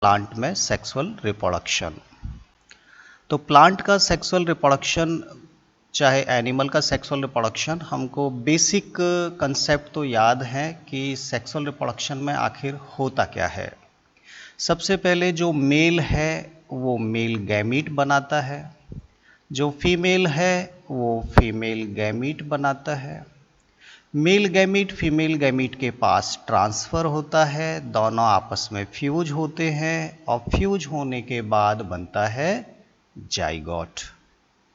Plant में sexual reproduction. तो plant का सेक्सुअल रिप्रोडक्शन चाहे एनिमल का सेक्सुअल रिप्रोडक्शन, हमको बेसिक कंसेप्ट तो याद है कि सेक्सुअल रिप्रोडक्शन में आखिर होता क्या है। सबसे पहले जो मेल है वो मेल गैमीट बनाता है, जो फीमेल है वो फीमेल गैमीट बनाता है। मेल गैमीट फीमेल गैमीट के पास ट्रांसफ़र होता है, दोनों आपस में फ्यूज होते हैं और फ्यूज होने के बाद बनता है जाइगोट।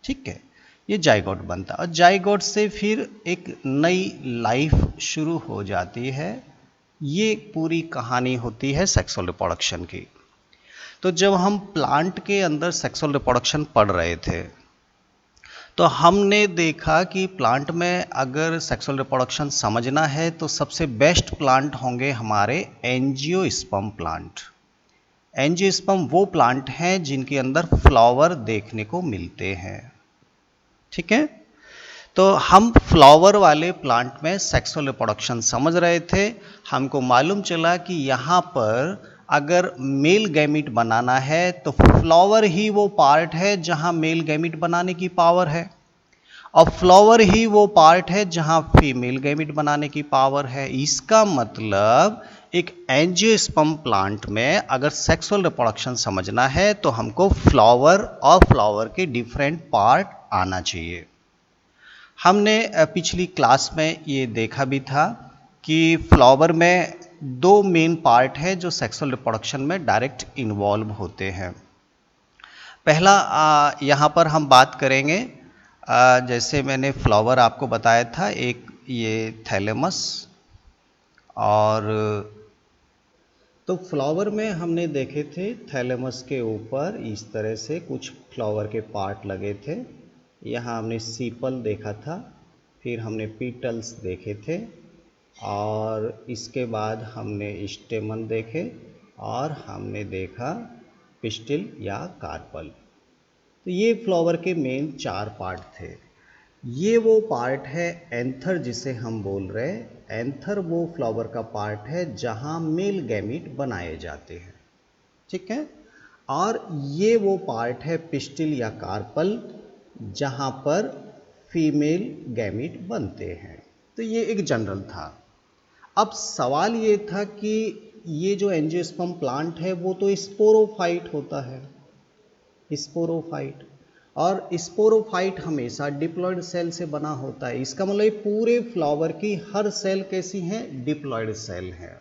ठीक है, ये जाइगोट बनता है और जाइगोट से फिर एक नई लाइफ शुरू हो जाती है। ये पूरी कहानी होती है सेक्सुअल रिप्रोडक्शन की। तो जब हम प्लांट के अंदर सेक्सुअल रिप्रोडक्शन पढ़ रहे थे तो हमने देखा कि प्लांट में अगर सेक्सुअल रिप्रोडक्शन समझना है तो सबसे बेस्ट प्लांट होंगे हमारे एंजियोस्पर्म प्लांट। एंजियोस्पर्म वो प्लांट हैं जिनके अंदर फ्लावर देखने को मिलते हैं। ठीक है, तो हम फ्लावर वाले प्लांट में सेक्सुअल रिप्रोडक्शन समझ रहे थे। हमको मालूम चला कि यहाँ पर अगर मेल गैमीट बनाना है तो फ्लावर ही वो पार्ट है जहाँ मेल गैमीट बनाने की पावर है और फ्लावर ही वो पार्ट है जहाँ फीमेल गैमीट बनाने की पावर है। इसका मतलब एक एंजियोस्पर्म प्लांट में अगर सेक्सुअल रिप्रोडक्शन समझना है तो हमको फ्लावर और फ्लावर के डिफरेंट पार्ट आना चाहिए। हमने पिछली क्लास में ये देखा भी था कि फ्लावर में दो मेन पार्ट है जो सेक्सुअल रिप्रोडक्शन में डायरेक्ट इन्वॉल्व होते हैं। पहला यहाँ पर हम बात करेंगे, जैसे मैंने फ्लावर आपको बताया था, एक ये थैलेमस, और तो फ्लावर में हमने देखे थे थैलेमस के ऊपर इस तरह से कुछ फ्लावर के पार्ट लगे थे। यहाँ हमने सीपल देखा था, फिर हमने पीटल्स देखे थे और इसके बाद हमने स्टेमन देखे और हमने देखा पिस्टिल या कार्पल। तो ये फ्लावर के मेन चार पार्ट थे। ये वो पार्ट है एंथर जिसे हम बोल रहे हैं। एंथर वो फ्लावर का पार्ट है जहाँ मेल गैमीट बनाए जाते हैं। ठीक है, और ये वो पार्ट है पिस्टिल या कार्पल जहाँ पर फीमेल गैमीट बनते हैं। तो ये एक जनरल था। अब सवाल ये था कि ये जो एंजियोस्पर्म प्लांट है वो तो स्पोरोफाइट होता है, स्पोरोफाइट, और स्पोरोफाइट हमेशा डिप्लॉयड सेल से बना होता है। इसका मतलब पूरे फ्लावर की हर सेल कैसी है, डिप्लॉयड सेल है।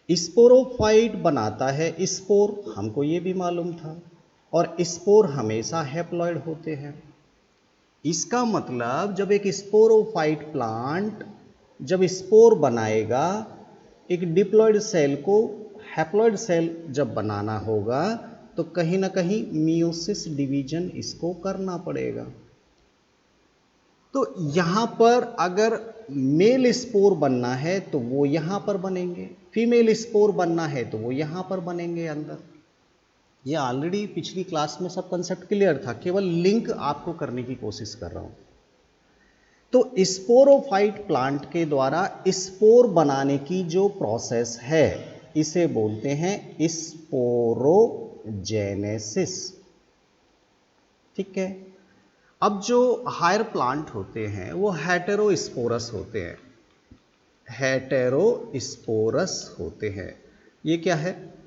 स्पोरोफाइट बनाता है स्पोर, हमको ये भी मालूम था, और स्पोर हमेशा हैप्लॉयड होते हैं। इसका मतलब जब एक स्पोरोफाइट प्लांट जब स्पोर बनाएगा, एक डिप्लॉयड सेल को हैप्लॉयड सेल जब बनाना होगा तो कहीं ना कहीं मियोसिस डिवीजन इसको करना पड़ेगा। तो यहाँ पर अगर मेल स्पोर बनना है तो वो यहाँ पर बनेंगे, फीमेल स्पोर बनना है तो वो यहाँ पर बनेंगे अंदर। ये ऑलरेडी पिछली क्लास में सब कंसेप्ट क्लियर था, केवल लिंक आपको करने की कोशिश कर रहा हूँ। तो स्पोरोफाइट प्लांट के द्वारा स्पोर बनाने की जो प्रोसेस है इसे बोलते हैं स्पोरोजेनेसिस। ठीक है, अब जो हायर प्लांट होते हैं वो हेटेरोस्पोरस होते हैं, हेटेरोस्पोरस होते हैं। ये क्या है,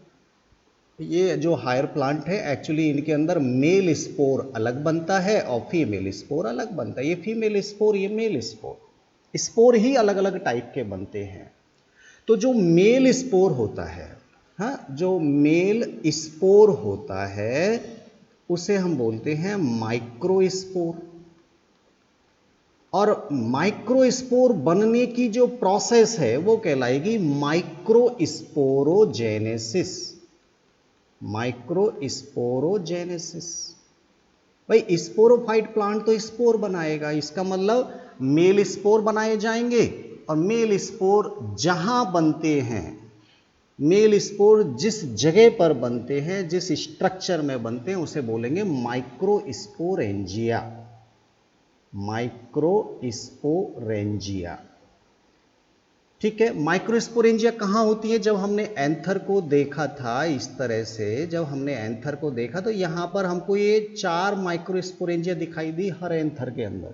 ये जो हायर प्लांट है एक्चुअली इनके अंदर मेल स्पोर अलग बनता है और फीमेल स्पोर अलग बनता है। ये फीमेल स्पोर, ये मेल स्पोर, स्पोर ही अलग अलग टाइप के बनते हैं। तो जो मेल स्पोर होता है, हाँ, जो मेल स्पोर होता है उसे हम बोलते हैं माइक्रोस्पोर। और माइक्रोस्पोर बनने की जो प्रोसेस है वो कहलाएगी माइक्रोस्पोरोजेनेसिस। माइक्रोस्पोरोजेनेसिस। भाई स्पोरोफाइट प्लांट तो स्पोर बनाएगा, इसका मतलब मेल स्पोर बनाए जाएंगे और मेल स्पोर जहां बनते हैं, मेल स्पोर जिस जगह पर बनते हैं, जिस स्ट्रक्चर में बनते हैं उसे बोलेंगे माइक्रोस्पोरेंजिया। माइक्रोस्पोरेंजिया। ठीक है, माइक्रोस्पोरेंजिया कहाँ होती है? जब हमने एंथर को देखा था इस तरह से, जब हमने एंथर को देखा तो यहाँ पर हमको ये 4 माइक्रोस्पोरेंजिया दिखाई दी हर एंथर के अंदर।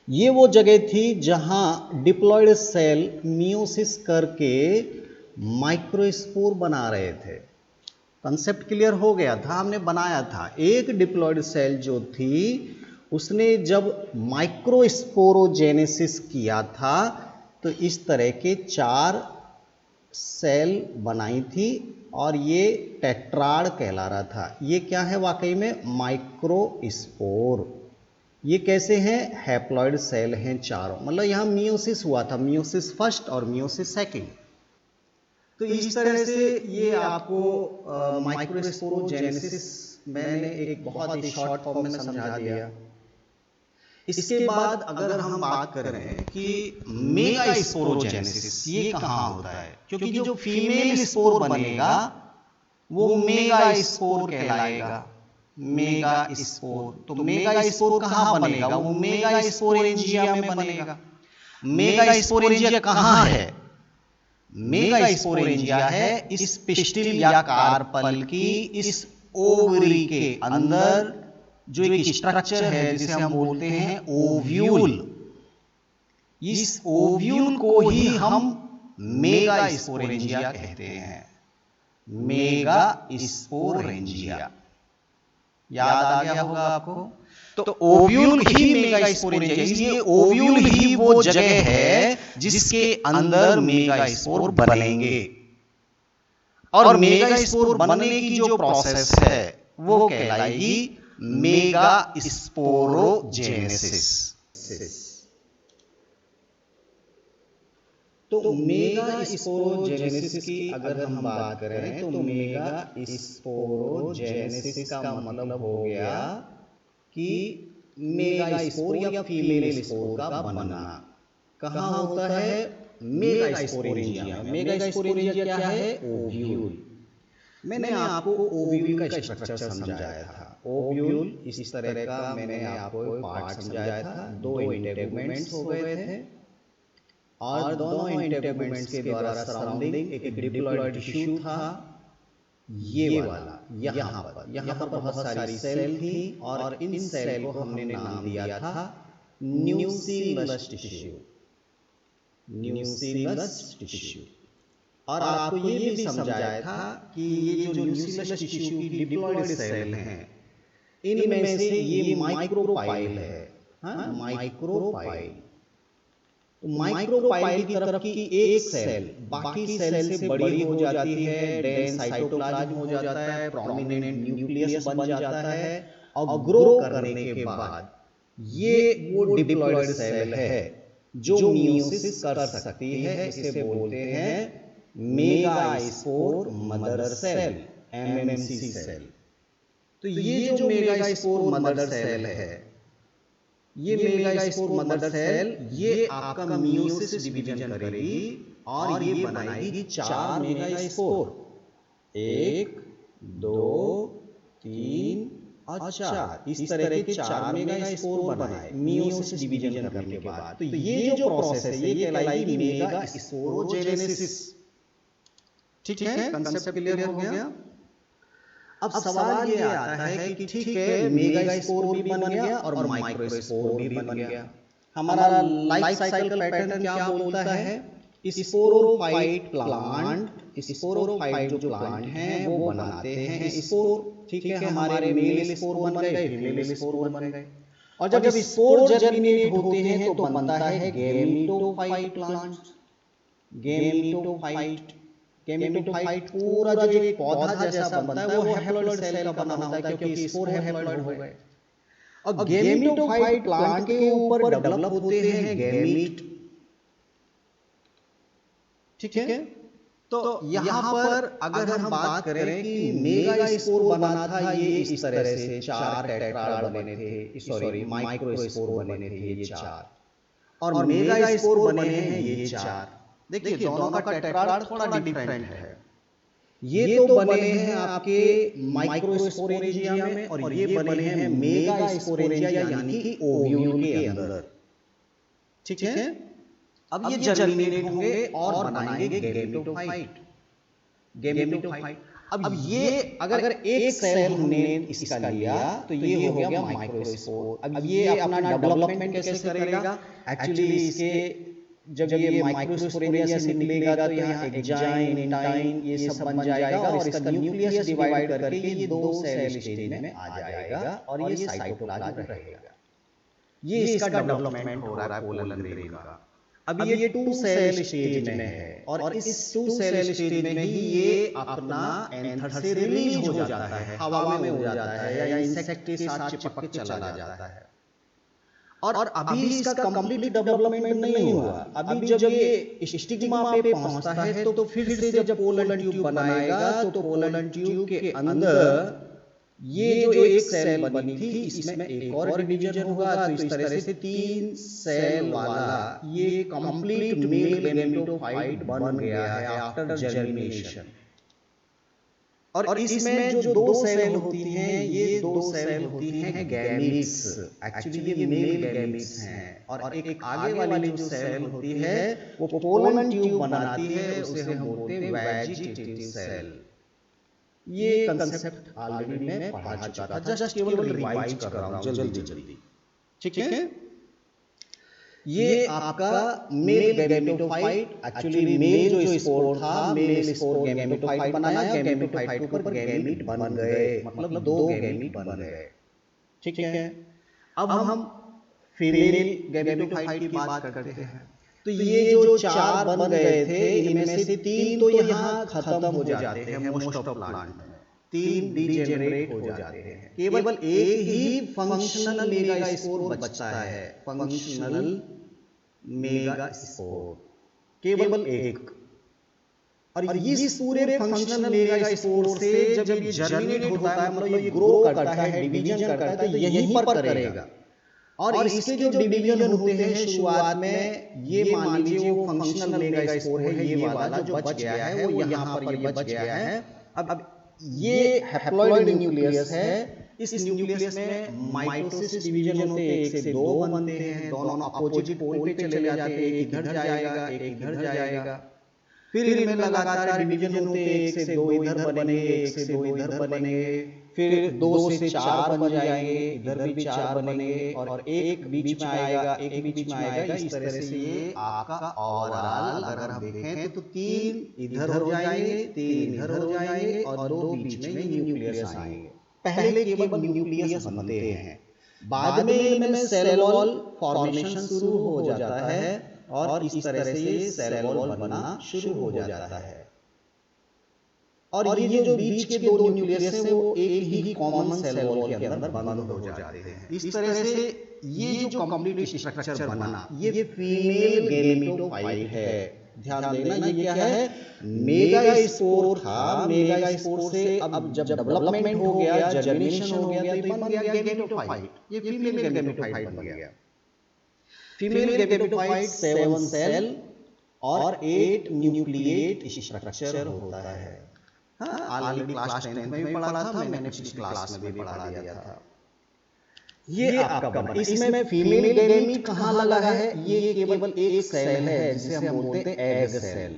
ये वो जगह थी जहाँ डिप्लॉयड सेल मियोसिस करके माइक्रोस्पोर बना रहे थे। कंसेप्ट क्लियर हो गया था, हमने बनाया था। एक डिप्लॉयड सेल जो थी उसने जब माइक्रोस्पोरोजेनेसिस किया था तो इस तरह के 4 सेल बनाई थी और ये टेट्राड कहला रहा था। ये क्या है वाकई में? माइक्रोस्पोर। ये कैसे हैं? हैप्लॉइड सेल हैं चारों, मतलब यहाँ मियोसिस हुआ था, मियोसिस फर्स्ट और मियोसिस सेकंड। तो इस तरह से ये आपको माइक्रोस्पोरोजेनेसिस मैंने एक बहुत ही शॉर्ट फॉर्म में समझा दिया। इसके बाद अगर हम बात करें कि मेगा स्पोरोजेनेसिस ये कहाँ होता है, क्योंकि जो फीमेल स्पोर बनेगा वो मेगा स्पोर कहलाएगा। मेगा स्पोर, तो मेगा स्पोर कहाँ बनेगा? वो मेगा स्पोरेंजिया में बनेगा। मेगा स्पोरेंजिया कहाँ है? मेगा स्पोरेंजिया है इस पिस्टिल या कार्पल की इस ओवरी के अंदर जो एक स्ट्रक्चर है जिसे हम बोलते हैं ओव्यूल। इस ओव्यूल को ही हम मेगा स्पोरेंजिया कहते हैं। मेगा स्पोरेंजिया याद आ गया होगा आपको? तो ओव्यूल ही मेगा स्पोरेंजिया, इसलिए ओव्यूल ही वो जगह है जिसके अंदर मेगा स्पोर बनेंगे। और मेगा स्पोर बनने की जो प्रोसेस है वो कहलाएगी मेगा स्पोरोजेनेसिस। तो मेगा स्पोरोजेनेसिस की अगर हम बात करें तो मेगा स्पोरोजेनेसिस का मतलब हो गया कि मेगा स्पोर या फीमेल स्पोर का बनना। कहाँ होता है? मेगा स्पोरेंजिया में। मेगा स्पोरेंजिया क्या है? ओव्यूल। मैंने आपको ओव्यूल का स्ट्रक्चर समझाया था। ओव्यूल इस तरह का मैंने आपको पार्ट समझाया था। 2 इंटेगुमेंट्स हो गए थे और दोनों इंटेगुमेंट्स के द्वारा सराउंडिंग एक डिप्लॉयड टिश्यू था, ये वाला। यहाँ पर बहुत सारी सेल थी और इन सेल को हमने नाम दिया था न्यूक्लियस टिश्यू। Nucleus tissue. और आपको ये भी समझाया था कि ये जो न्यूक्लियस टिश्यू की डिप्लॉयड सेल हैं, इनमें से ये माइक्रोपाइल है। हाँ, माइक्रोपाइल। तो माइक्रोपाइल की तरफ की एक सेल बाकी सेल से बड़ी हो जाती है, डेंस साइटोप्लाज्म हो जाता है, प्रोमिनेंट न्यूक्लियस बन जाता है और ग्रो करने के बाद ये वो डिप्लॉयड सेल है जो मियोसिस कर सकती है। इसे बोलते हैं megaspore mother cell, MMC cell. तो ये जो मेगास्पोर मदर सेल है, ये मेगास्पोर मदर सेल ये आपका मियोसिस डिवीजन करेगी और ये बनाएगी 4 मेगास्पोर। 1, 2, 3 और 4। इस तरह के 4 मेगास्पोर बनाए मियोसिस डिवीजन करने के बाद। तो ये जो प्रोसेस है ये कहलाएगी मेगास्पोरोजेनेसिस। ठीक है, कंसेप्ट क्लियर हो गया? अब सवाल ये आता है कि ठीक है, मेगास्पोर भी बन गया और माइक्रोस्पोर भी बन गया। हमारा लाइफ साइकिल पैटर्न क्या बोलता है? स्पोरोफाइट प्लांट, स्पोरोफाइट जो प्लांट हैं वो बनाते हैं स्पोर। ठीक है, हमारे मेल स्पोर बन गए, फीमेल स्पोर बन गए। और जब स्पोर जर्मिनेट होते हैं तो बनता है गैमेटोफाइट प्लांट। गैमेटोफाइट, गैमेटोफाइट पूरा जो एक पौधा जैसा बनता है वो हैप्लॉइड सेल का बना होता है क्योंकि स्पोर हैप्लॉइड हो गए। और गैमेटोफाइट प्लांट के ऊपर डेवलप होते हैं गैमीट। ठीक है, तो यहाँ पर अगर हम बात करें कि मेगास्पोर बना था ये इस तरह से, 4 टेट्राड बने थे, सॉरी माइक्रोस्पोर बने थे ये 4 और मेगास्पोर बने हैं ये 4। देखिए दोनों का टेट्राड थोड़ा डिफरेंट है। ये तो बने हैं आपके माइक्रोस्पोरेंजिया में और ये बने हैं मेगास्पोरेंजिया यानी कि ओव्यूल के अंदर। ठीक है, अब ये जर्मिनेट होंगे और बनाएंगे गैमेटोफाइट। गैमेटोफाइट। अब ये अगर एक सेल हमने इसका लिया तो ये हो गया माइक्रोस्पोर। अब ये अपना डेवलपमेंट कैसे करेगा? एक्चुअली इसके जब ये माइक्रोस्पोरेरिया से निकलेगा तो यहाँ एक्जाइन, इंटाइन ये सब बन जाएगा और इसका न्यूक्लियस डिवाइड करके ये दो सेल स्टेज में आ जाएगा और ये साइटोप्लाज्म रहेगा। ये इसका डेवलपमेंट हो रहा है पोलन ग्रेन का। अब ये टू सेल स्टेज में है और इस टू सेल स्टेज में ही ये अपना एंथर से रिलीज हो जाता है, हवा में हो जाता है या इंसेक्ट के साथ चिपक के चला जाता है। और अभी इसका कंप्लीट डेवलपमेंट नहीं हुआ। अभी जब ये स्टिग्मा पे पहुंचता है तो फिर से जब पोलन ट्यूब बनाएगा तो पोलन ट्यूब के अंदर ये जो एक सेल बनी थी इसमें एक और डिवीजन होगा। तो इस तरह से 3 सेल वाला ये कंप्लीट मेल गैमेटोफाइट बन गया है आफ्टर जर्मिनेशन। और इसमें जो दो सेल होती हैं ये दो सेल होती हैं गैमीट्स। एक्चुअली ये मेल गैमीट्स हैं और एक आगे वाली जो सेल होती है वो पोलन ट्यूब बनाती है, उसे हम बोलते हैं वेजिटेटिव सेल। ये कंसेप्ट ऑलरेडी मैं पढ़ा चुका था, जस्ट केवल रिवाइज कर रहा हूं जल्दी जल्दी, ठीक है। ये आपका मेल गैमेटोफाइट, एक्चुअली मेल जो स्पोर था मेल स्पोर गैमेटोफाइट बनाया, गैमेटोफाइट के ऊपर गैमीट बन गए, मतलब दो गैमीट बन गए, ठीक है। अब हम फीमेल गैमेटोफाइट की बात करते हैं। तो ये जो 4 बन गए थे इनमें से 3 तो यहाँ खत्म हो जाते हैं मोस्ट ऑफ प्लांट में, 3 डीजेनरेट हो जाते हैं। केवल एक ही फंक्शनल मेगास्पोर बचता है, फंक्शनल मेगास्पोर केवल एक। और इस पूरे फंक्शनल मेगास्पोर से जब ये जर्मिनेट होता है, मतलब ये ग्रो करता है, डिवीजन करता है, तो यहीं पर करेगा। और इसके जो डिवीजन होते हैं शुरुआत में, ये मान लीजिए वो फंक्शनल मेगास्पोर है, ये वाला जो बच गया है वो यहाँ पर ये बच गया है। अब ये हैप्लॉइड न्यूक्लियस है। इस न्यूक्लियस में माइटोसिस डिवीजन होते हैं, 1 से 2 बनते हैं, दोनों अपोजिट पोल पे चले जाते हैं, एक इधर जाएगा एक इधर जाएगा। फिर इनमें लगातार डिवीजन होते हैं, 1 से 2 इधर बनेंगे, 1 से 2 इधर बनेंगे, फिर 2 से 4 बन जाएंगे, इधर भी 4 बनेंगे और एक बीच में आएगा, एक बीच में आएगा। इस तरह से ये आपका ओवरऑल अगर हम देखें तो 3 इधर हो जाएंगे, 3 इधर हो जाएंगे और 2 बीच में न्यूक्लियस आएंगे। पहले केवल न्यूक्लियस बनते हैं, बाद में इनमें सेल वॉल फॉर्मेशन शुरू हो जाता है और इस तरह से ये सेल वॉल बनना शुरू हो जाता है। और ये जो बीच के 2 न्यूक्लियस हैं वो एक ही कॉमन सेल वॉल के अंदर बंद हो जाते हैं। इस तरह से ये जो कंप्लीट स्ट्रक्चर बना ये फीमेल गैमेटोफाइट है। ध्यान देना, ये क्या है? मेगास्पोर था, मेगास्पोर से अब जब डेवलपमेंट हो गया, जर्मिनेशन हो गया तो बन गया गैमेटोफाइट। ये फीमेल गैमेटोफाइट बन गया। फीमेल गैमेटोफाइट 7 सेल और 8 न्यूक्लिएट स्ट्रक्चर होता है। हाँ, ऑलरेडी क्लास 10 में भी पढ़ा था, मैंने पिछली क्लास में भी पढ़ा दिया था। ये आपका बना। इसमें फीमेल गैमीट कहाँ लगा है? ये केवल एक सेल है जिसे हम बोलते हैं एग सेल।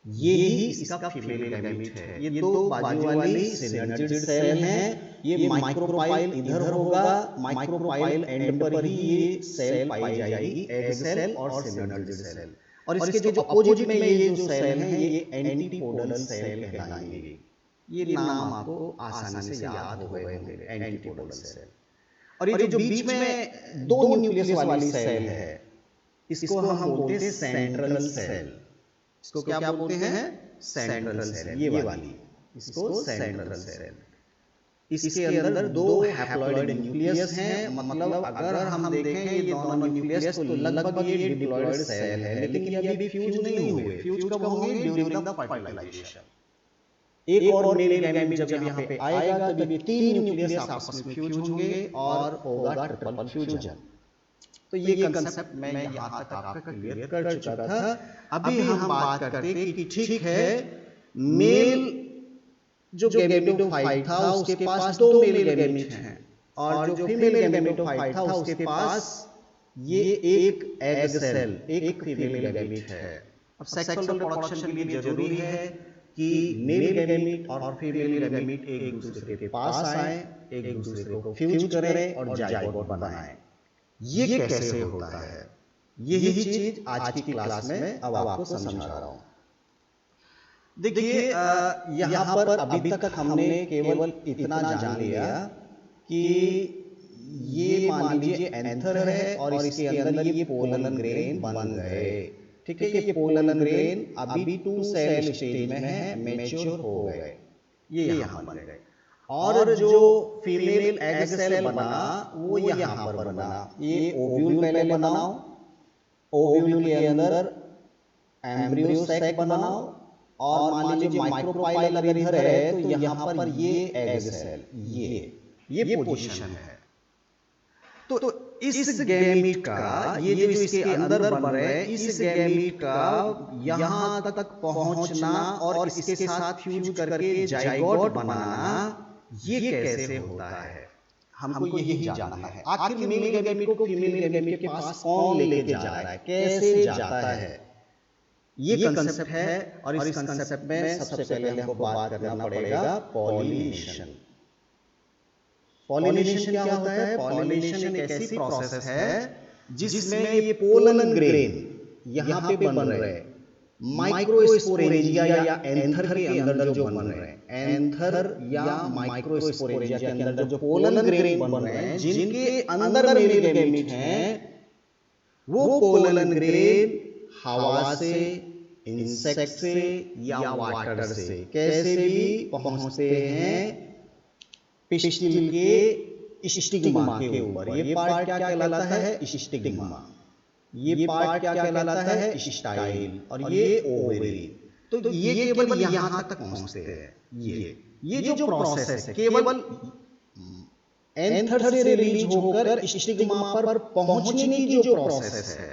ये ही इसका फीमेल गैमीट है। ये 2 बाजू वाली सिनर्जिड सेल हैं। ये माइक्रोपाइल इधर होगा, माइक्रोपाइल एंड पर ही ये सेल पाई जाएगी, एग सेल और सिनर्जिड सेल। और इसके जो अपोजिट में ये जो सेल हैं ये एंटीपोडल सेल कहलाएंगे। ये नाम आपको आसानी से याद हो गए होंगे, एंटीपोडल सेल। और ये जो बीच में 2 न्यूक्लियस वाली सेल है इसको हम बोलते हैं सेंट्रल सेल। इसको क्या बोलते हैं? Central cell. ये वाली इसको सेंट्रल सेल। इसके अंदर 2 हैप्लॉइड न्यूक्लियस हैं, मतलब अगर हम देखें ये दोनों न्यूक्लियस तो लगभग ये डिप्लॉइड सेल है, लेकिन ये अभी फ्यूज नहीं हुए। फ्यूज कब होंगे? During the fertilisation. एक और मेल गैमीट जब यहाँ पे आएगा तब ये 3 न्यूक्लियस आपस में फ्यूज होंगे और होगा ट्रिपल फ्यूजन। तो ये कंसेप्ट मैं यहाँ तक आपका क्लियर कर चुका था। अभी हम बात करते हैं कि ठीक है, मेल जो गैमेटोफाइट था उसके पास 2 मेल गैमीट हैं और जो फीमेल गैमेटोफाइट था उसके पास ये एक एग सेल, एक फीमेल गैमीट है। अब सेक्सुअल रिप्रोडक्शन के लिए जरूरी है कि मेल गैमीट और फीमेल गैमीट एक दूसरे के पास आए, एक दूसरे को फ्यूज करें और जाइगोट बनाएं। ये कैसे होता है, यही चीज आज की क्लास में अब आपको समझा रहा हूं। देखिए, यहाँ पर अभी तक हमने केवल इतना जान लिया कि ये मान लीजिए एंथर है और इसके अंदर ये पोलन ग्रेन बन गए। ठीक है, ये पोलन ग्रेन अभी 2 सेल स्टेज में है, मैच्योर हो गए, ये यहाँ बन गए। और जो फीमेल एग सेल बना वो यहाँ पर बना। ये ओव्यूल पहले बनाओ, ओव्यूल के अंदर एम्ब्रियो सैक बनाओ, और मान लीजिए माइक्रोपाइल अगर इधर है तो यहाँ पर ये एग सेल, ये पोजीशन है। तो इस गैमीट का, ये जो इसके अंदर बन रहे हैं, इस गैमीट का यहाँ तक पहुंचना और इसके साथ फ्यूज करके जाइगोट बनाना, ये कैसे होता है, हमको यही जानना है। आखिर मेल गैमीट को फीमेल गैमीट के पास कौन लेके जा रहा है, कैसे जाता है, ये कंसेप्ट है। और इस कंसेप्ट में सबसे पहले हमको बात करना पड़ेगा पॉलिनेशन। पॉलिनेशन क्या होता है? पॉलिनेशन एक ऐसी प्रोसेस है जिसमें ये पोलन ग्रेन यहाँ पे बन रहे हैं, माइक्रोस्पोरेंजिया या एंथर के अंदर जो बन रहे हैं, एंथर या माइक्रोस्पोरेंजिया के अंदर जो पोलन ग्रेन बन रहे हैं, जिनके अंदर मेल गैमीट हैं, वो पोलन ग्रेन हवा से, इंसेक्ट से या वाटर से कैसे भी पहुंचते हैं पिस्टिल के स्टिग्मा के ऊपर। ये पार्ट क्या कहलाता है? स्टिग्मा। ये पार्ट क्या कहलाता है? स्टाइल। और ये ओवरी। तो ये केवल यहां तक पहुंचते हैं। ये जो प्रोसेस है केवल एंथर से रिलीज होकर स्टिग्मा पर पहुंचने की जो प्रोसेस है,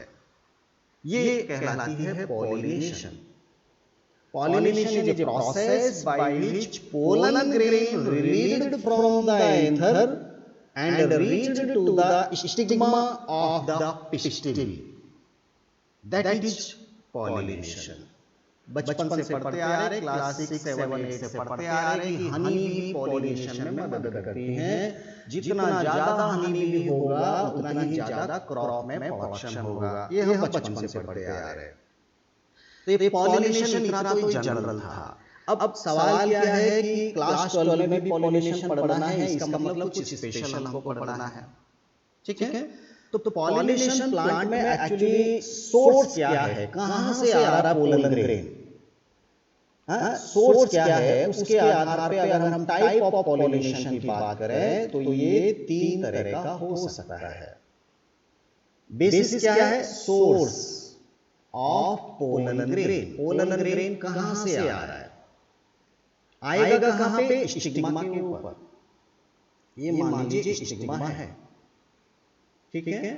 ये कहलाती है pollination. Pollination is a process by which pollen grain released from the anther and reached to the stigma of the pistil. That is pollination. बचपन से पढ़ते आ रहे, क्लास 6, 7, 8 से पढ़ते आ रहे कि हनी बी पॉलिनेशन में मदद करती हैं। जितना ज्यादा हनी बी होगा उतना ही ज्यादा क्रॉप में प्रोडक्शन होगा। ये हम बचपन से पढ़ते आ रहे हैं। तो ये पॉलिनेशन इतना तो जनरल था। अब सवाल क्या है कि क्लास 12 में भी पॉलिनेशन पढ़ना है, इसका मतलब कुछ स्पेशल हमको पढ़ना है। ठीक है, तो पॉलिनेशन प्लांट में एक्चुअली सोर्स क्या है, कहां से आ रहा है पोलन ग्रेन, सोर्स क्या है, उसके आधार पे अगर हम टाइप ऑफ पॉलिनेशन की बात करें तो ये 3 तरह का हो सकता है। बेसिस क्या है? Source of pollen grain. Pollen grain कहां से आ रहा है? आएगा कहां पे? स्टिग्मा के ऊपर। ये मान लीजिए स्टिग्मा है। ठीक है,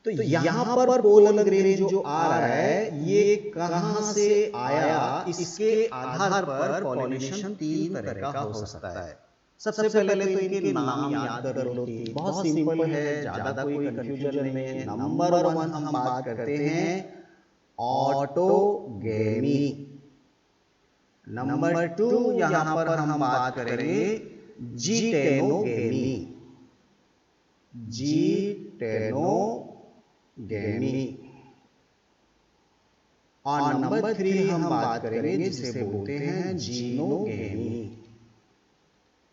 तो यहां पर पोलन ग्रेन जो आ रहा है ये कहां से आया, इसके आधार पर पॉलिनेशन 3 तरह का हो सकता है। सबसे पहले तो इनके नाम याद कर लो। बहुत सिंपल है, ज्यादा कोई कंफ्यूजन नहीं है। नंबर 1 हम बात करते हैं ऑटोगेमी। नंबर 2 यहां पर हम बात करेंगे जीटेनोगेमी। जीटेनोगेमी। और नंबर 3 हम बात करेंगे जिसे बोलते हैं जीनोगेमी।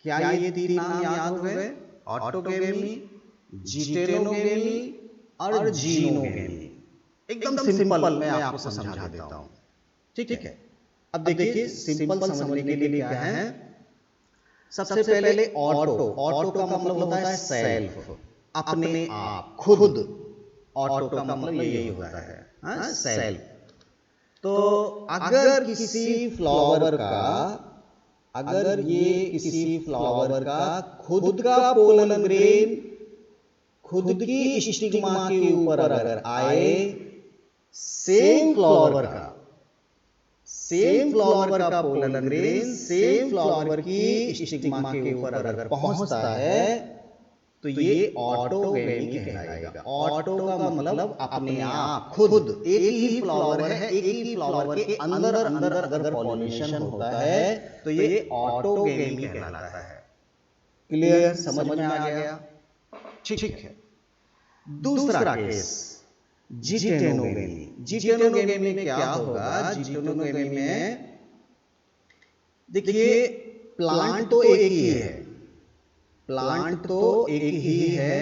क्या ये 3 नाम याद हो गए? ऑटोगेमी, जीटेनोगेमी और जीनोगेमी। एकदम सिंपल मैं आपको समझा देता हूं। ठीक है, अब देखिए सिंपल समझने के लिए क्या है। सबसे पहले ऑटो। ऑटो का मतलब होता है सेल्फ, अपने आप, खुद। ऑटो का मतलब यही होता है, सेल्फ। तो अगर किसी फ्लावर का, अगर ये किसी फ्लावर का खुद का पोलन ग्रेन खुद की स्टिग्मा के ऊपर अगर आए, सेम फ्लावर का पोलन ग्रेन सेम फ्लावर की स्टिग्मा के ऊपर अगर पहुंचता है, तो तो ये ऑटोगेमी कहलाएगा। ऑटो का मतलब अपने आप, खुद, एक ही फ्लावर है, एक ही फ्लावर के अंदर अंदर अगर पॉलिनेशन होता है तो ये ऑटोगेमी कहलाता है। क्लियर, समझ में आ गया? ठीक है। दूसरा केस जिटेनोगेमी। जिटेनोगेमी में क्या होगा? जिटेनोगेमी में देखिए प्लांट तो एक ही है, प्लांट तो एक ही है,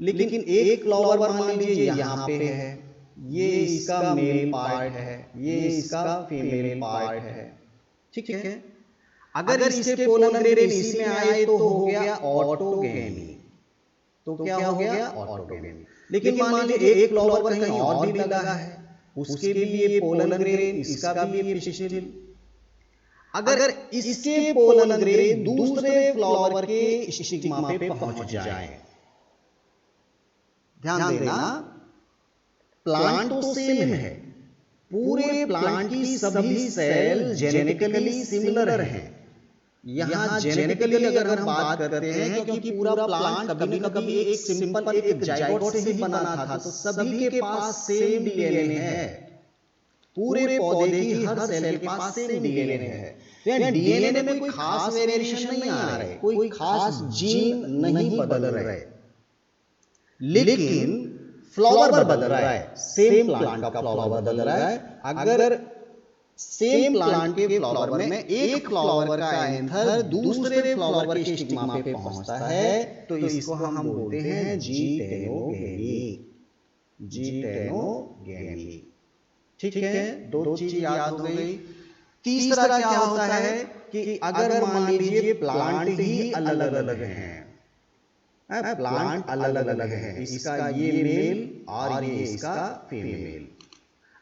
लेकिन एक फ्लावर मान लीजिए यहाँ पे है, ये इसका मेल पार्ट है, ये इसका फीमेल पार्ट है, ठीक है। अगर इसके पोलन ग्रेन इसी में आए तो हो गया ऑटोगेमी। तो क्या हो गया? ऑटोगेमी। लेकिन मान लीजिए एक फ्लावर कहीं और भी लगा है, उसके भी ये पोलन ग्रेन, इसका भी ये पिस्टिल। अगर इसके पोलन ग्रेन दूसरे फ्लावर के स्टिग्मा पे पहुंच जाए, ध्यान देना, प्लांट तो सेम है, पूरे प्लांट की सभी सेल जेनेटिकली सिमिलर हैं। यहाँ जेनेटिकली अगर हम बात करते हैं, क्योंकि पूरा प्लांट कभी न कभी एक सिंपल एक जाइगोट से ही बना था, तो सभी के पास सेम डीएनए है, पूरे पौधे की हर सेल के पास सेम डीएनए है। डीएनए में कोई खास वेरिएशन नहीं आ रहे, कोई खास जीन नहीं बदल रहे, लेकिन फ्लावर बदल रहा है, सेम प्लांट का फ्लावर बदल रहा है। अगर सेम प्लांट के फ्लावर में एक फ्लावर का एंथर दूसरे फ्लावर के स्टिग्मा पे पहुंचता है तो इसको हम बोलते हैं जिटेनोगेमी। जिटेनोगेमी, ठीक है। दो चीज याद हो गई। तीसरा क्या होता है कि अगर मान लीजिए प्लांट ही अलग अलग हैं, प्लांट अलग अलग है, इसका ये मेल और ये इसका फीमेल,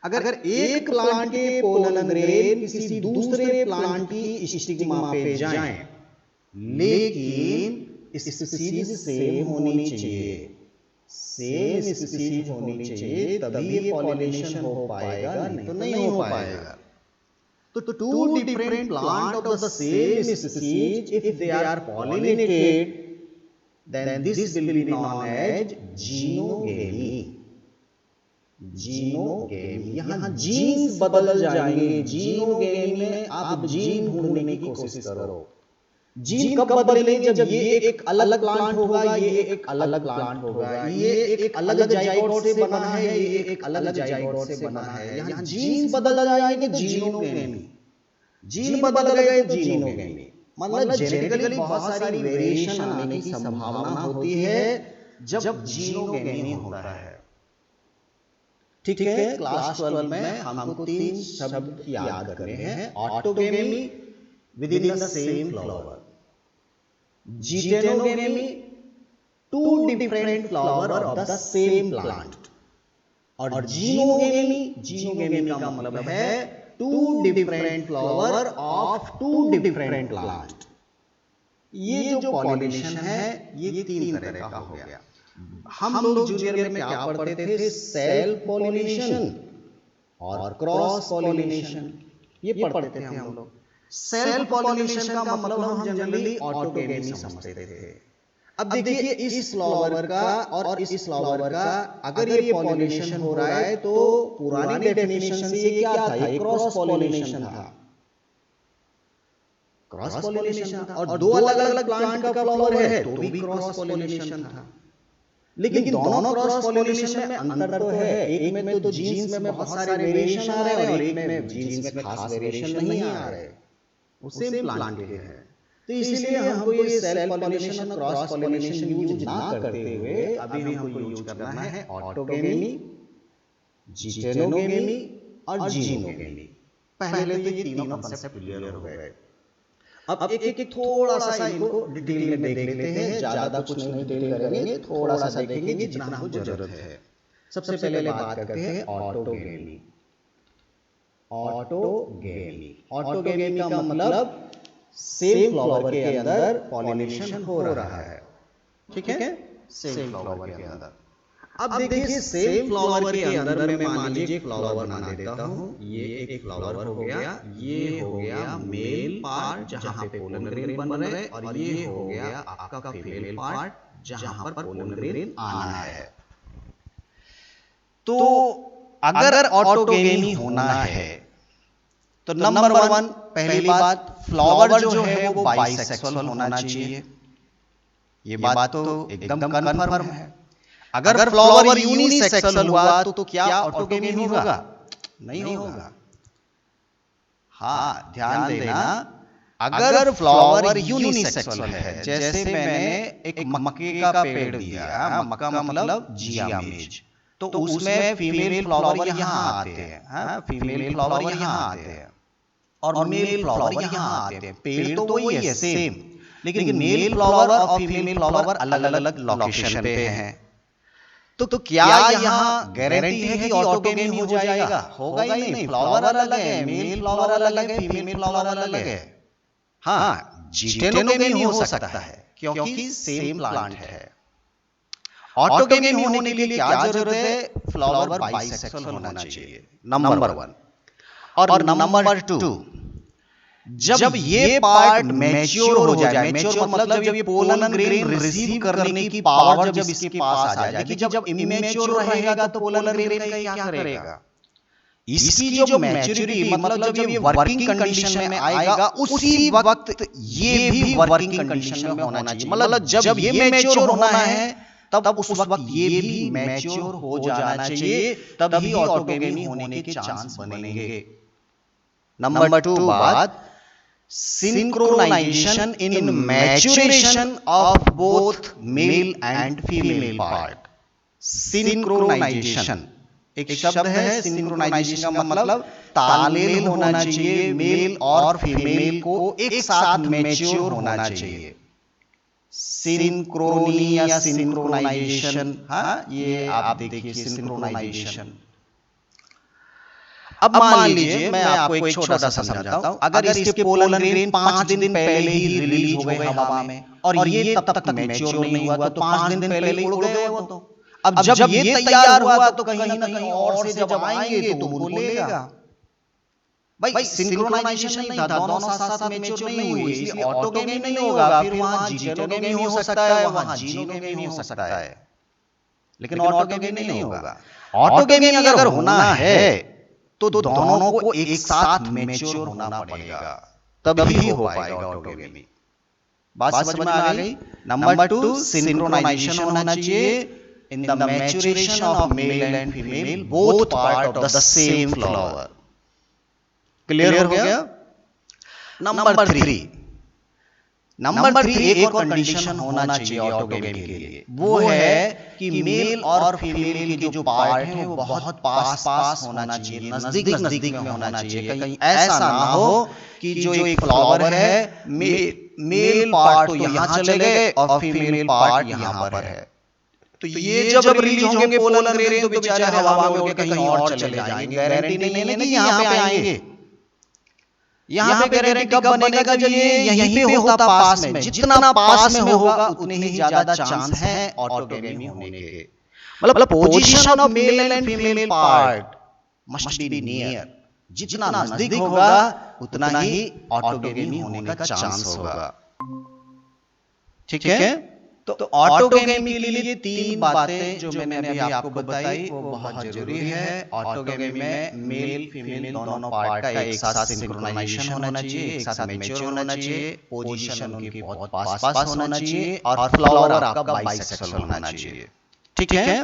अगर एक प्लांट के पोलन ग्रेन किसी दूसरे प्लांट की स्टिग्मा पे जाएं, लेकिन स्पीशीज सेम होनी चाहिए, सेम स्पीशीज होनी चाहिए, तभी ये पॉलिनेशन हो पाएगा, नहीं तो नहीं हो पाएगा। तो two different plant of the same species if they are pollinated, then this will be known as xenogamy. Xenogamy, यहाँ जीन्स बदल जाएंगे। जीनोगेमी में आप जीन ढूंढने की कोशिश करो। जीन कब बदलेंगे? जब ये एक अलग प्लांट होगा, ये एक अलग प्लांट होगा, ये एक अलग जाइगोट से बना है, ये एक अलग जाइगोट से बना है। यहाँ जीन्स बदल जाएंगे तो जीनोगेमी, जीन बदल गए तो जीनोगेमी। मतलब जेनेटिकली बहुत सारी वेरिएशन आने की संभावना होती है जब जीनोगेमी होता है, ठीक है। क्लास 12 में हमको 3 शब्द याद करने हैं। Autogamy within the same flower, geitonogamy two different flower of the same plant, और जीनोगेमी, जीनोगेमी का मतलब है two different flower of two different plant. ये जो पॉलिनेशन है ये 3 तरह का हो गया। हम लोग जूनियर में क्या पढ़ते थे? सेल्फ पॉलिनेशन और क्रॉस पॉलिनेशन, ये पढ़ते थे हम लोग। सेल्फ पॉलिनेशन का मतलब हम जनरली ऑटोगेमी समझते थे। अब देखिए इस फ्लावर का और इस फ्लावर का अगर ये पॉलिनेशन हो रहा है तो पुरानी डेफिनेशन से ये क्या था? ये क्रॉस पॉलिनेशन था, क्रॉस पॉलिनेशन था। और 2 अलग अलग प्लांट का फ्लावर है तो भी क्रॉस पॉलिनेशन था। लेकिन दोनों क्रॉस पॉलिनेशन में अंतर तो है, एक में तो जीन्स में बहुत सारे वेरिएशन आ रहे हैं और एक में जीन्स में खास वेरिएशन नहीं आ रहे, वो सेम प्लांट के हैं। तो इसलिए हमको ये सेल्फ पॉलिनेशन और क्रॉस पॉलिनेशन यूज ना करते हुए अभी हमको यूज करना है ऑटोगेमी, जिटेनोगेमी और जीनोगेमी। पहले तो ये तीनों कांसेप्ट क्लियर हो गए। अब एक एक थोड़ा सा इनको डिटेल में देख लेते हैं, ज्यादा कुछ नहीं डिटेल करेंगे, थोड़ा सा देखेंगे जितना हमको जरूरत है। सबसे पहले बात करते हैं ऑटोगेमी। ऑटोगेमी, ऑटोगेमी का मतलब सेम फ्लावर के अंदर पॉलिनेशन हो रहा है, ठीक है, सेम फ्लावर के अंदर। अब देखिए सेम फ्लावर के अंदर में मान लीजिए फ्लावर बना देता हूं। ये एक फ्लावर हो गया, ये हो गया मेल पार्ट जहां पे पोलन ग्रेन बन रहे, और ये हो गया आपका फीमेल पार्ट जहां पर पोलन ग्रेन आना है। तो अगर ऑटोगेमी होना है तो नंबर 1 पहली बात, फ्लावर जो है वो बाइसेक्सुअल होना चाहिए। ये बात तो एकदम कन्फर्म है। अगर फ्लावर यूनिसेक्सुअल हुआ तो क्या ऑटोगेमी होगा? नहीं होगा। हाँ, ध्यान देना, अगर फ्लावर यूनिसेक्सुअल है, जैसे मैंने एक मक्के का पेड़ दिया, मक्का मतलब जियामेज, तो उसमें फीमेल फ्लावर यहाँ आते हैं, हाँ, फीमेल फ्लावर यहाँ आते हैं और मेल फ्लावर यहाँ आते हैं। पेड़ तो वही है सेम, लेकिन मेल फ्लावर और फीमेल फ्लावर अलग अलग लोकेशन पे हैं। तो क्या यहाँ गारंटी है कि ऑटोगेमी हो जाएगा? होगा ही नहीं। फ्लावर अलग है, मेल फ्लावर अलग है, फीमेल फ्लावर अलग है। हाँ, जिटेनोगेमी हो सकता है क्योंकि सेम प्लांट है। ऑटोगेमी होने के लिए क्या जरूरत है? फ्लावर बाइसेक्सुअल होना चाहिए, नंबर 1। और नंबर 2, जब ये पार्ट मैच्योर हो जाए, मैच्योर मतलब जब ये पोलन ग्रेन रिसीव करने की पावर जब इसके पास आ जाए, कि जब इमेच्योर रहेगा तो पोलन ग्रेन क्या करेगा? इसकी जो मैच्योरिटी मतलब जब ये वर्किंग कंडीशन में आएगा, उसी वक्त ये भी वर्किंग कंडीशन में होना चाहिए। मतलब जब ये मैच्योर होना है तब उस वक्त ये भी मैच्योर हो जाना चाहिए, तभी ऑटोगेमी होने के चांस बनेंगे। नंबर 2 बात, synchronization in maturation of both male and female part। synchronization एक शब्द है, synchronization का मतलब तालमेल होना चाहिए, मेल और फीमेल को एक साथ मैच्योर होना चाहिए। सिंक्रोनी या सिंक्रोनाइजेशन, हाँ, ये आप देखिए सिंक्रोनाइजेशन। अब मान लीजिए मैं आपको एक छोटा सा समझाता हूं। अगर इसके पोलन ग्रेन 5 दिन पहले ही रिलीज हो गए हवा में और ये तब तक मैच्योर नहीं हुआ, तो 5 दिन पहले ही उड़ गए वो तो। अब जब ये तैयार हुआ तो कहीं ना कहीं और से जब आएंगे तो वो बोलेगा। भाई सिंक्रोनाइजेशन नहीं था, दोनों साथ साथ मैच्योर नहीं हुए, इसलिए ऑटोगेमी नहीं होगा। फिर वहां जिटेनोगेमी हो सकता है, वहां जीनोगेमी हो सकता है, लेकिन ऑटोगेमी नहीं होगा। ऑटोगेमी अगर होना है तो दोनों को एक साथ मैच्योर होना पड़ेगा, तभी हो पाएगा ऑटोगेमी। बात समझ में आ गई? नंबर 2, सिंक्रोनाइजेशन होना चाहिए in the maturation of male and female, both part of the same flower. Clear हो गया? नंबर 3 एक और कंडीशन होना चाहिए ऑटोगेमी के लिए, वो है कि मेल और फीमेल के जो पार्ट है वो बहुत पास होना चाहिए, नजदीक में होना चाहिए। कहीं ऐसा ना हो कि जो एक फ्लावर है मेल पार्ट तो यहां चले गए और फीमेल पार्ट यहां पर है, तो ये जब रिलीज होंगे पोलन ग्रेन तो बेचारे हवा में होकर कहीं और चले जाएंगे। गारंटी नहीं है कि यहां पे आएंगे। यहाँ पे गारंटी कब बनेगा? जब ये यहीं पे होगा पास में। जितना पास में होगा उतने ही ज्यादा चांस है ऑटोगेमी होने के। मतलब position of male and female part must be near. जितना नजदीक होगा उतना ही ऑटोगेमी होने का चांस होगा। ठीक है? तो ऑटोगेमी के लिए 3 बातें जो मैंने अभी आपको बताई वो बहुत जरूरी है। ऑटोगेमी में मेल फीमेल दोनों पार्ट का एक साथ सिंक्रोनाइजेशन होना चाहिए, एक साथ मैच्योर होना चाहिए, पोजीशन उनकी बहुत पास होना चाहिए और फ्लावर आपका बाइसेक्सुअल होना चाहिए। ठीक है?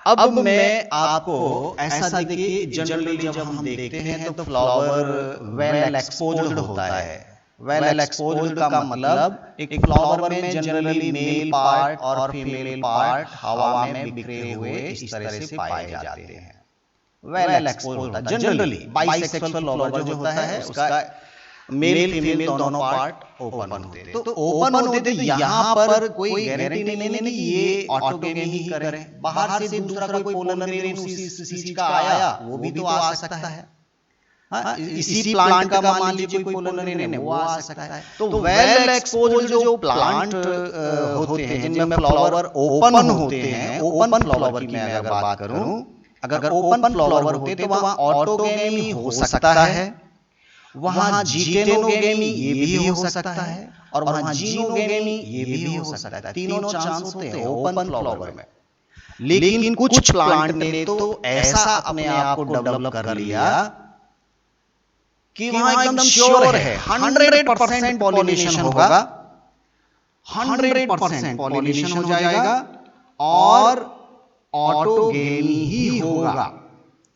अब मैं आपको ऐसा देखिए, जनरली जब हम देखते हैं तो फ्लावर वेल एक्सपोज्ड होता है। वेल एक्सपोज्ड का मतलब एक फ्लावर में जनरली मेल पार्ट और फीमेल पार्ट हवा में बिखरे हुए इस तरह से पाए जाते हैं। वेल एक्सपोज्ड होता है जनरली। बाइसेक्सुअल फ्लावर जो होता है उसका मेल फीमेल दोनों पार्ट ओपन होते हैं। तो ओपन होते तो यहाँ पर कोई गारंटी नहीं है कि ये ऑटोगेमी ही करें। बाहर से दूसरा कोई पोलन ग्रेन उसी चीज का आया वो भी तो आ सकता है। इसी प्लांट का मान लीजिए कोई पोलन ग्रेन है वो आ सकता है। तो वेल एक्सपोज्ड जो प्लांट होते हैं जिनमें फ्लावर ओपन होते हैं, ओपन फ्लावर की मैं अगर बात करूं, अगर ओपन फ्लावर होते तो वहां ऑटोगेमी हो सकता है। वहां जीटेनोगेमी ये भी हो सकता है, और वहां जीनोगेमी ये भी हो सकता है। तीनों चांस होते हैं ओपन फ्लावर में। लेकिन कुछ प्लांट ने तो ऐसा अपने आप को डेवलप कर लिया कि वहां एकदम श्योर है 100% पॉलिनेशन होगा, 100% पॉलिनेशन हो जाएगा और ऑटोगेमी ही होगा।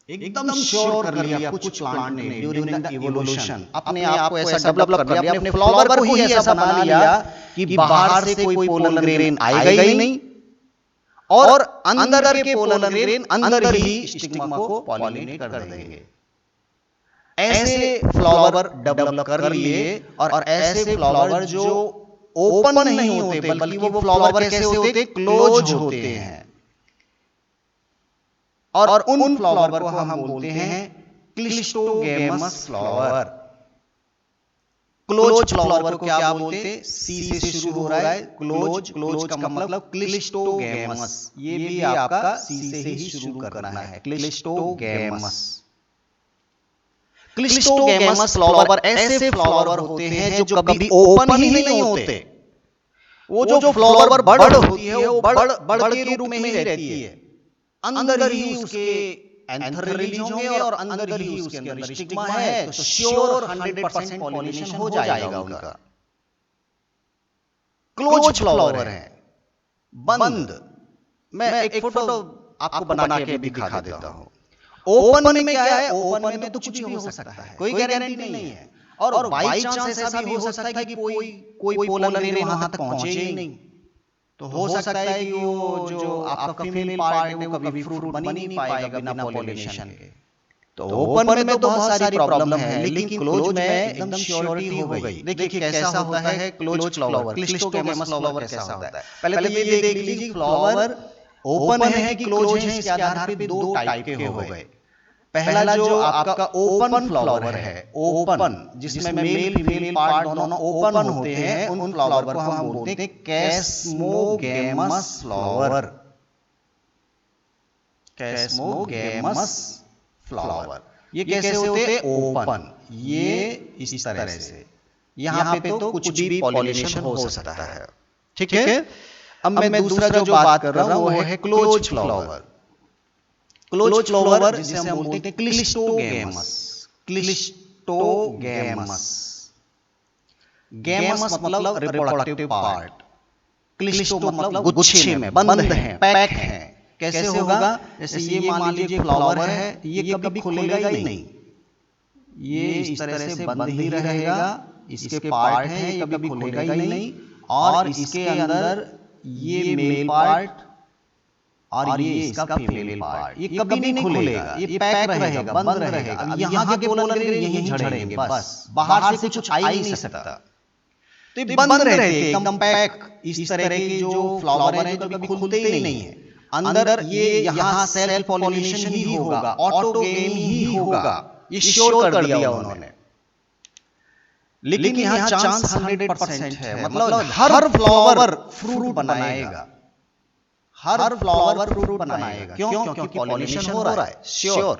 एकदम श्योर कर लिया कुछ प्लांट ने ड्यूरिंग द इवोल्यूशन, अपने आप को ऐसा डेवलप कर लिया, अपने फ्लावर को ही ऐसा बना लिया कि बाहर से कोई पोलन ग्रेन आएगा ही नहीं, और अंदर के पोलन ग्रेन अंदर ही स्टिग्मा को पॉलिनेट कर देंगे। ऐसे फ्लावर डेवलप कर लिए, और ऐसे फ्लावर जो ओपन नहीं होते बल्कि वो फ्लावर कैसे होते, क्लोज होते हैं, और उन फ्लावर को हम बोलते हैं क्लिस्टोगेमस फ्लावर। क्लोज फ्लावर को क्या बोलते, सी से शुरू हो रहा है, क्लोज, क्लोज का मतलब क्लिस्टोगेमस, ये भी आपका सी से ही शुरू करना है, क्लिस्टोगेमस। क्लिस्टोगेमस फ्लावर ऐसे फ्लावर होते हैं जो कभी ओपन ही नहीं होते। वो जो फ्लावर बड़ होती है वो बड़ के रूप में ही रहती है, अंदर ही उसके एंथर रिलीज होंगे और अंदर ही उसके अंदर स्टिग्मा है, तो श्योर 100% पॉलिनेशन हो जाएगा उनका। क्लोज फ्लावर है, बंद। मैं एक फोटो आपको बना के भी दिखा देता हूं। ओपन में क्या है, ओपन में तो कुछ भी हो सकता है, कोई गारंटी नहीं है, और बाई चांस ऐसा भी हो सकता है कि कोई पोलन ग्रेन वहां तक पहुंचे ही नहीं, तो हो सकता है कि वो जो आपका फीमेल पार्ट है वो कभी फ्रूट बन ही नहीं पाएगा बिना पॉलिनेशन के। तो ओपन में तो बहुत सारी प्रॉब्लम है, लेकिन क्लोज में एकदम श्योरिटी हो गई। देखिए कैसा होता है क्लोज फ्लावर, क्लिस्टोगेमस फ्लावर कैसा होता है। पहले तो ये देख लीजिए फ्लावर ओपन है कि क्लोज है, इसके आधार पे दो टाइप के हो गए। पहला जो आपका ओपन फ्लावर है, ओपन जिसमें मेल फीमेल पार्ट दोनों ओपन होते हैं, उन फ्लावर को हम बोलते हैं कैस्मोगेमस फ्लावर। कैस्मोगेमस फ्लावर ये कैसे होते हैं, ओपन, ये इस तरह से। यहां पे तो कुछ भी पॉलिनेशन हो सकता है, ठीक है। अब मैं दूसरा जो बात कर रहा हूं वो है क्लोज फ्लावर। क्लोज फ्लावर जिसे हम बोलते हैं क्लिस्टोगेमस। क्लिस्टोगेमस, गेमस मतलब रिप्रोडक्टिव पार्ट, क्लिस्टो मतलब गुच्छे में, बंद है, पैक है। कैसे होगा, जैसे ये मान लीजिए फ्लावर है, ये कभी खुलेगा ही नहीं, ये इस तरह से बंद ही रहेगा, इसके पार्ट हैं, ये कभी खुलेगा ही नहीं, और इसके अंदर ये मेल पार्ट और ये इसका फीमेल पार्ट, ये कभी नहीं खुलेगा, ये पैक रहेगा, बंद रहेगा। अब यहाँ के पोलन ग्रेन यहीं झड़ेंगे, बस बाहर से कुछ आ ही नहीं सकता, तो ये बंद रहते हैं एकदम पैक। इस तरह के जो फ्लावर हैं जो कभी खुलते ही नहीं है, अंदर ये यहाँ सेल्फ पॉलिनेशन ही होगा, ऑटोगेमी ही होगा, ये श्योर कर दिया उन्होंने। लेकिन यहाँ चांस 100% है, मतलब हर फ्लावर फ्रूट बनाएगा, हर फ्लावर फ्रूट बनाएगा। क्यों? क्योंकि पॉलिनेशन हो रहा है, श्योर।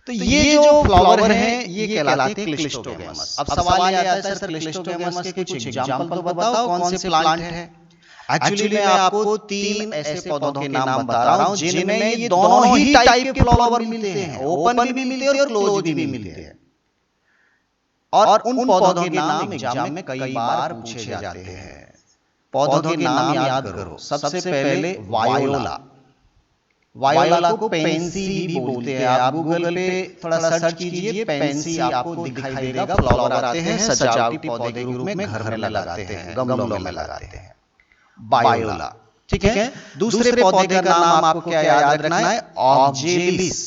तो ये जो फ्लावर हैं ये कहलाते हैं क्लिस्टोगेमस। अब सवाल ये आता है सर क्लिस्टोगेमस के कुछ एग्जांपल तो बताओ, कौन से प्लांट है। एक्चुअली मैं आपको 3 ऐसे पौधों के नाम बता रहा हूं जिनमें ये दोनों ही टाइप के फ्लावर मिलते हैं, ओपन भी मिलते हैं और क्लोज भी मिलते हैं। और उन पौधों के नाम एग्जाम में कई बार पूछे जाते हैं। पौधों के नाम याद करो। सबसे पहले वायोला, वायोला को पेंसी भी बोलते हैं। आप गूगल पे थोड़ा सर्च कीजिए, पेंसी आपको दिखाई देगा। फ्लावर आते हैं सजावटी पौधे के रूप में, घर में लगाते हैं, गमलों में लगाते हैं, वायोला, ठीक है। दूसरे पौधे का नाम आपको क्या याद रखना है, ऑक्जेलिस,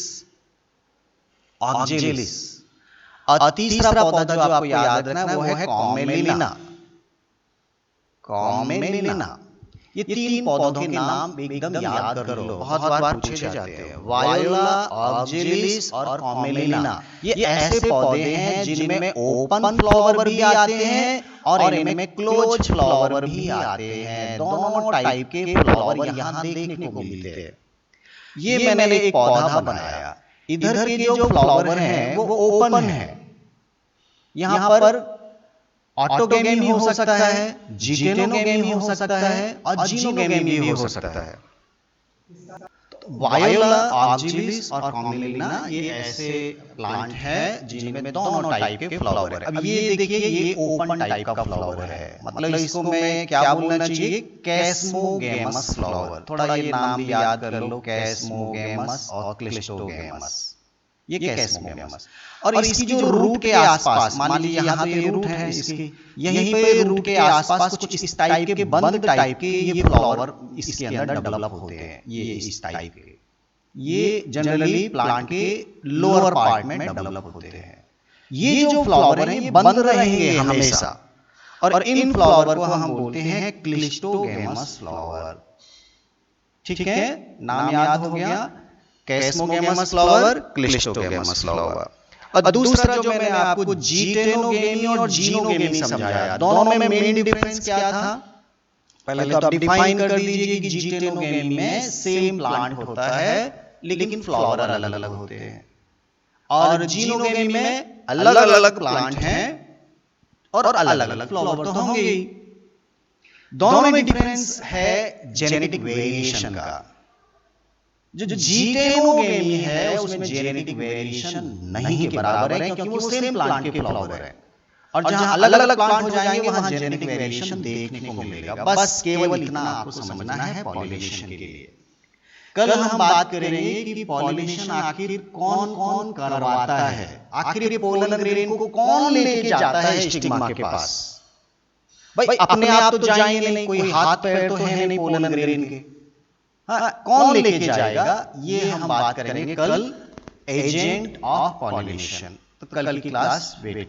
ऑक्जेलिस। और तीसरा पौधा जो आपको याद रखना है वो है कॉमेलिना, कॉमेलिना। ये 3 पौधों के नाम एकदम याद कर लो, बहुत बार पूछे जाते हैं। वायोला, ऑक्जेलिस और कॉमेलिना ये ऐसे पौधे हैं जिनमें ओपन फ्लावर भी आते हैं और इनमें क्लोज फ्लावर भी आते हैं। दोनों टाइप के फ्लावर यहाँ देखने को मिलते हैं। ये मैंने एक पौधा बनाया, इधर के जो फ्लावर हैं वो ओपन है यहाँ पर ऑटोगेमी हो सकता है, जिटेनोगेमी हो सकता है और जीनोगेमी भी हो सकता है। वायोला, ऑक्जिलिस और कॉम्बिलिना ये ऐसे प्लांट है जिनमें दोनों टाइप के फ्लावर है। अब ये देखिए, ये ओपन टाइप का फ्लावर है, मतलब इसको मैं क्या बोलना चाहिए, कैस्मोगेमस फ्लावर। थोड़ा ये नाम भी याद कर लो, कैस्मोगेमस और क्लिस्टोगेमस, ये कैस्मोगेमस। और इसकी जो रूट के आसपास, मान लीजिए यहाँ तो ये रूट है इसकी, यहीं पे रूट के आसपास कुछ इस टाइप के बंद टाइप के ये फ्लावर इसके अंदर डेवलप होते हैं, ये इस टाइप के। ये जनरली प्लांट के लोअर पार्ट में डेवलप होते हैं। ये जो फ्लावर हैं ये बंद रहेंगे हमेशा, और इन फ्लावर को हम बोलते हैं क्लिस्टोगेमस फ्लावर। ठीक है, नाम याद हो गया, कैस्मोगेमस फ्लावर, क्लिस्टोगेमस फ्लावर। और दूसरा जो मैंने आपको जीटेनोगेमी और जीनोगेमी समझाया, दोनों में मेन डिफरेंस क्या था? पहले तो आप डिफाइन कर दीजिए कि जीटेनोगेमी में सेम प्लांट होता है लेकिन फ्लावर अलग अलग होते हैं, और जीनोगेमी में अलग अलग प्लांट हैं और अलग अलग फ्लावर तो होंगे ही। दोनों में डिफरेंस है जेनेटिक वेरिएशन का। जो जीटेनोगेमी है उसमें जेनेटिक वेरिएशन नहीं के बराबर है, क्योंकि वो सेम प्लांट के फ्लावर है, और जहां अलग अलग प्लांट हो जाएंगे वहां जेनेटिक वेरिएशन देखने को मिलेगा। बस केवल इतना आपको समझना है पॉलिनेशन के लिए। कल हम बात करेंगे कि पॉलिनेशन आखिर कौन कौन करवाता है, आखिर ये पोलन ग्रेन को कौन लेके जाता है स्टिग्मा के पास। भाई अपने आप तो जाएंगे नहीं, कोई हाथ पैर तो है नहीं पोलन ग्रेन के, हाँ कौन लेके जाएगा, ये हम बात करेंगे कल, एजेंट ऑफ पॉलिनेशन। तो कल की क्लास वेट